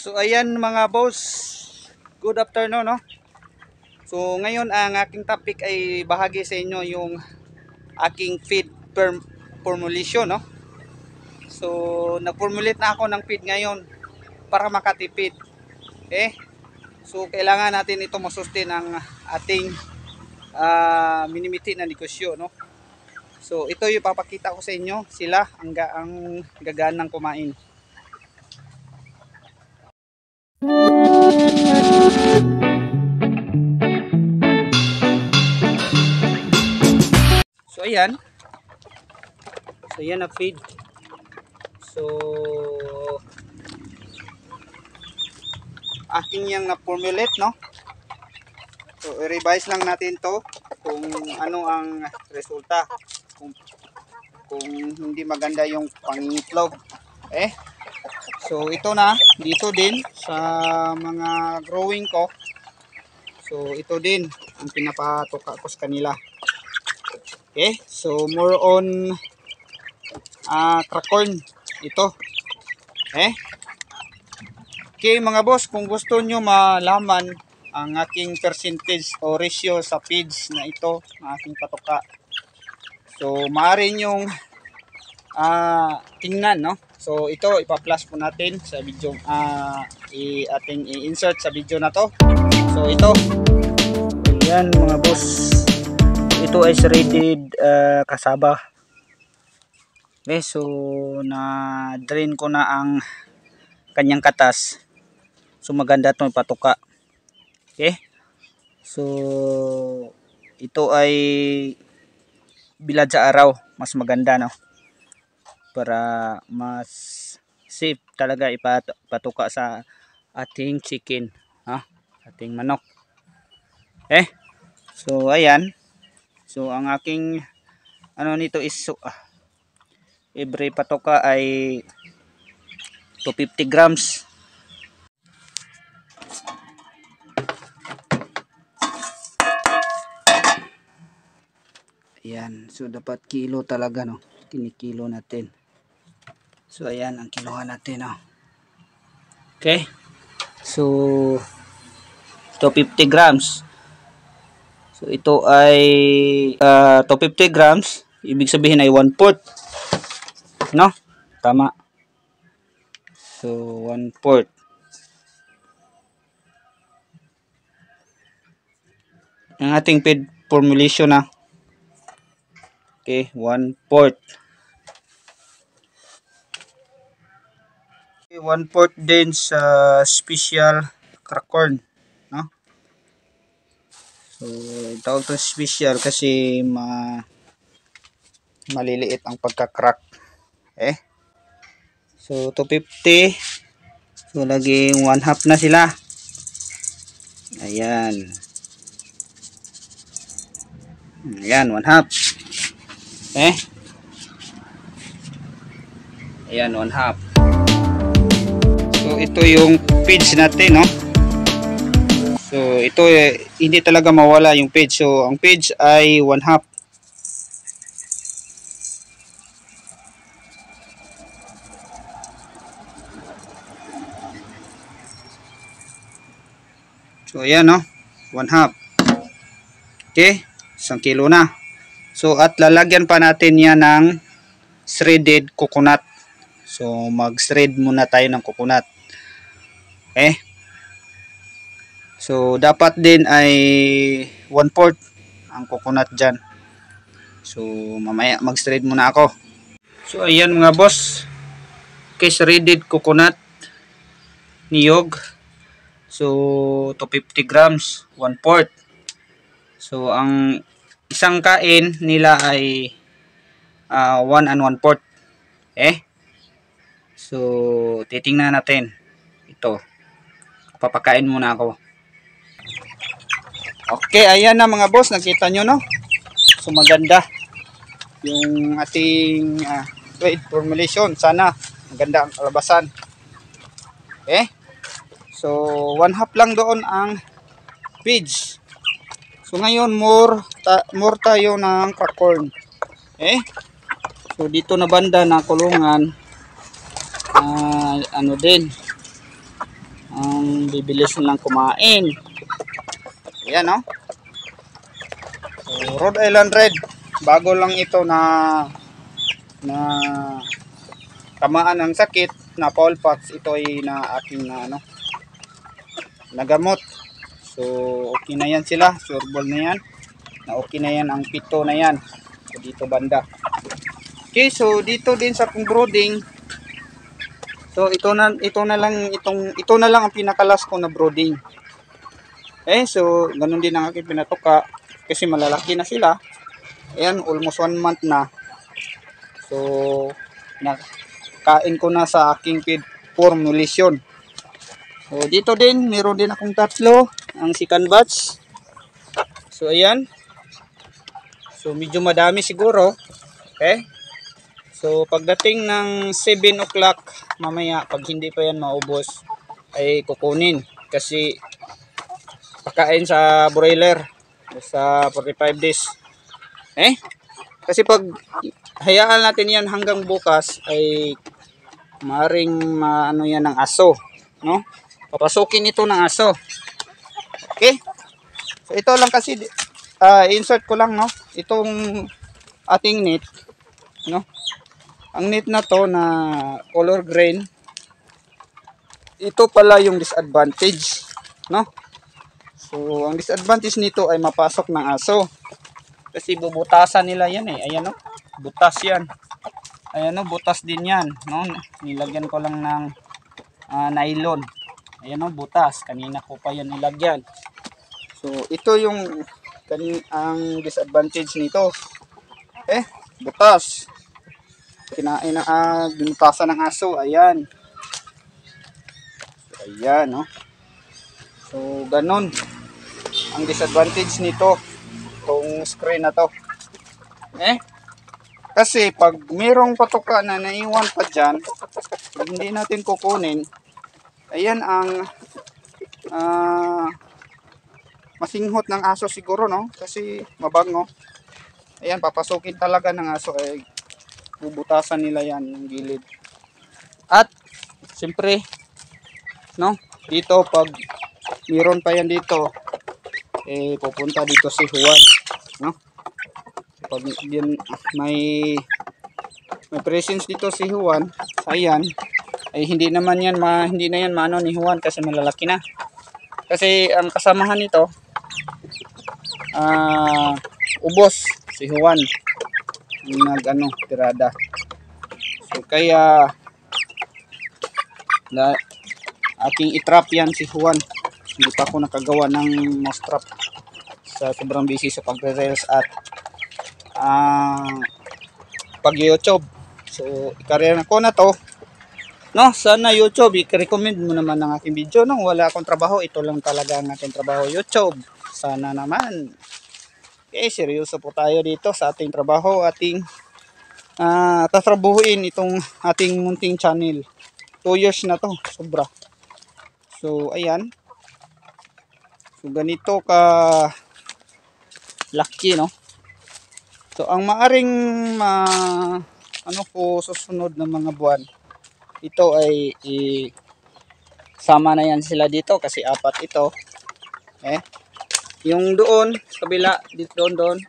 So ayan mga boss, good afternoon no. So ngayon ang aking topic ay bahagi sa inyo yung aking feed formulation no. So nag-formulate na ako ng feed ngayon para makatipid. So kailangan natin ito masustain ang ating minimiti na negosyo no. So ito yung papakita ko sa inyo, sila ang gaganang kumain. So ayan. So yan na feed. So aking yang na-formulate no. So i-revise lang natin to kung ano ang resulta. Kung hindi maganda yung pangingitlog. So ito na dito din sa mga growing ko. So ito din ang pinapatuka ko sa kanila. So more on crack corn ito. Okay mga boss, kung gusto nyo malaman ang aking percentage o ratio sa feeds na ito na aking patuka, so maaari nyong tingnan no. So ito ipa-plus po natin sa video, ating i-insert sa video na to. So ito, yan mga boss, ito ay shredded cassava. So na drain ko na ang kanyang katas. So maganda itong patuka. So ito ay bilad sa araw, mas maganda no, para mas safe talaga ipatuka sa ating chicken, ating manok. So ayan. So ang aking nito is every patuka ay 250 grams. Ayan, so dapat kilo talaga no, kinikilo natin. So ayan ang kinuha natin no. So 250 grams. So ito ay 250 grams, ibig sabihin ay 1/4 no, tama. So 1/4 ang ating feed formulation na. 1/4. 1/4 din sa special crack corn no. So tawag to special kasi maliliit ang pagka-crack. So 250. So laging 1/2 na sila. Ayan. Ayan, 1/2. Ayan, 1/2. So ito yung feeds natin no. So ito hindi talaga mawala yung feeds. So ang feeds ay 1/2. So ayan no, 1/2. 1 kilo na. So at lalagyan pa natin yan ng shredded coconut. So mag-shred muna tayo ng coconut. So dapat din ay 1/4 ang coconut dyan. So mamaya mag-shred muna ako. So ayan mga boss, shredded coconut niyog. So 250 grams, 1/4. So ang isang kain nila ay 1 and 1/4. So titingnan natin ito. Papakain muna ako. Okay, ayan na mga boss, nakita nyo no. So maganda yung ating feed formulation. Sana maganda ang kalabasan. So 1/2 lang doon ang feeds. So ngayon more tayo ng crack corn. So dito na banda na kulungan ano din ang bibilis lang kumain. Ayan, no? So, Rhode Island Red, bago lang ito na tamaan ng sakit na fowl pox. Ito ay na aking nagamot. So okay na yan sila, sureball na yan, na okay na yan ang pito na yan. So dito banda. Okay, so dito din sa kong brooding, so ito na lang ang pinakalas ko na brooding. So ganun din ang aking pinatuka kasi malalaki na sila. Ayan, almost 1 month na. So kain ko na sa aking feed formulation. So dito din meron din akong tatlo, ang second batch. So ayan, so medyo madami siguro. Okay, so pagdating ng 7 o'clock mamaya, pag hindi pa yan maubos, ay kukunin kasi pakain sa broiler sa 45 days. Kasi pag hayaan natin yan hanggang bukas ay maaaring maano yan ng aso, no? Papasukin ito ng aso. Okay? So ito lang kasi insert ko lang, no? Itong ating net, no? Ang net na to na color green, ito pala yung disadvantage, no? So ang disadvantage nito ay mapasok ng aso. Kasi bubutasan nila yan eh. Ayan, no? Butas yan. Ayan, no? Butas din yan, no? Nilagyan ko lang ng nylon. Ayan, no? Butas. Kanina ko pa yan nilagyan. So ito yung ang disadvantage nito. Butas. Kinain na binutasan ng aso. Ayan. So, ayan, no? So ganun ang disadvantage nito, itong screen na to. Kasi pag mayroong patuka na naiwan pa dyan, hindi natin kukunin, ayan ang masinghot ng aso siguro, no? Kasi mabango. Ayan, papasukin talaga ng aso, ay bubutasan nila yan yung gilid. At siyempre, no, dito pag mayroon pa yan dito, pupunta dito si Juan, no? Pag din may presence dito si Juan, ayan, ay hindi na yan maano ni Juan kasi malalaki na. Kasi ang kasamahan nito ubos si Juan tirada. So kaya aking itrap yan si Juan. Hindi pa ako nakagawa ng mouse trap sa sobrang busy sa pagre-reels at pag-YouTube. So i-career ko na to, no? Sana YouTube i-recommend mo naman ang aking video. Nung wala akong trabaho, ito lang talaga ang aking trabaho, YouTube. Sana naman. Okay, seryoso po tayo dito sa ating trabaho, ating tatrabuhuin itong ating munting channel. 2 years na to, sobra. So ayan, so ganito ka laki, no? So ang maaring susunod na mga buwan, ito ay sama na yan sila dito kasi 4 ito. Yung doon sa kabila, dito doon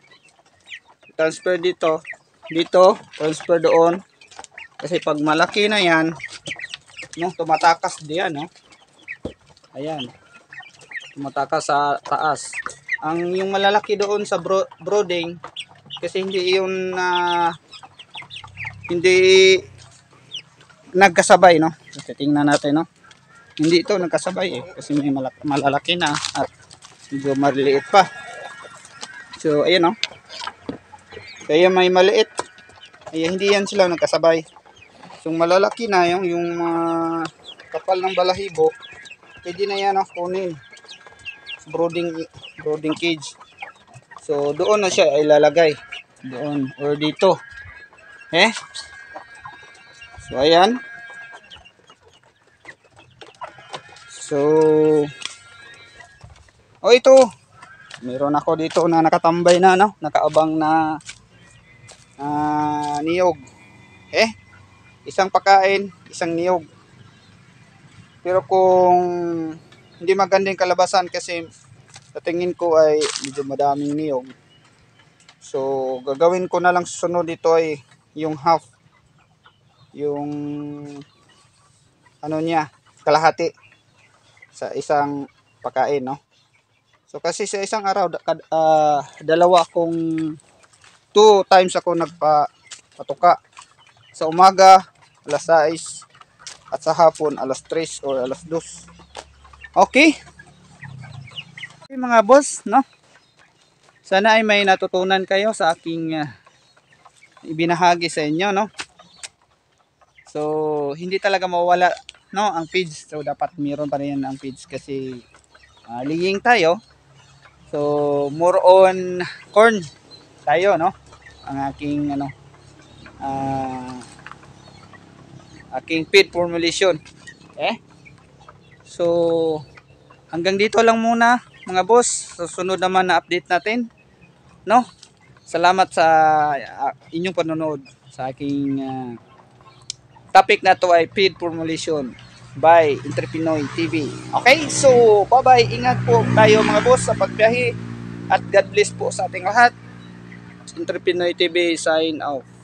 transfer dito, transfer doon. Kasi pag malaki na yan, no, tumatakas diyan, no? Ayan, tumatakas sa taas. Yung malalaki doon sa brooding, kasi hindi yun hindi nagkasabay, no? So, tingnan natin, no? Hindi ito nagkasabay kasi may malalaki na at medyo maliit pa. So ayan, no? Kaya may maliit, hindi yan sila nagkasabay. So malalaki na yung kapal ng balahibo, pwede na yan kunin brooding cage. So doon na siya ay lalagay, doon or dito. So ayan. So ito, meron ako dito na nakatambay na, no? Nakaabang na niyog. Isang pakain, isang niyog. Pero kung hindi maganda yung kalabasan kasi sa tingin ko ay medyo madaming niyog. So gagawin ko na lang susunod dito ay yung half, yung ano niya, kalahati sa isang pakain, no? So kasi sa isang araw dalawa akong 2 times ako nagpatuka. Sa umaga alas 6 at sa hapon alas 3 or alas 2. Okay? Okay mga boss, no? Sana ay may natutunan kayo sa aking ibinahagi sa inyo, no? So hindi talaga mawala, no, ang feeds. So dapat meron pa rin ang feeds kasi liging tayo. So more on corn tayo, no? Ang aking aking feed formulation. Okay? So hanggang dito lang muna mga boss. Susunod naman na update natin, no? Salamat sa inyong panonood sa aking topic na to ay feed formulation by Entrepinoy TV. Okay? So bye-bye. Ingat po tayo mga boss sa pagbiyahe at God bless po sa ating lahat. Entrepinoy TV sign out.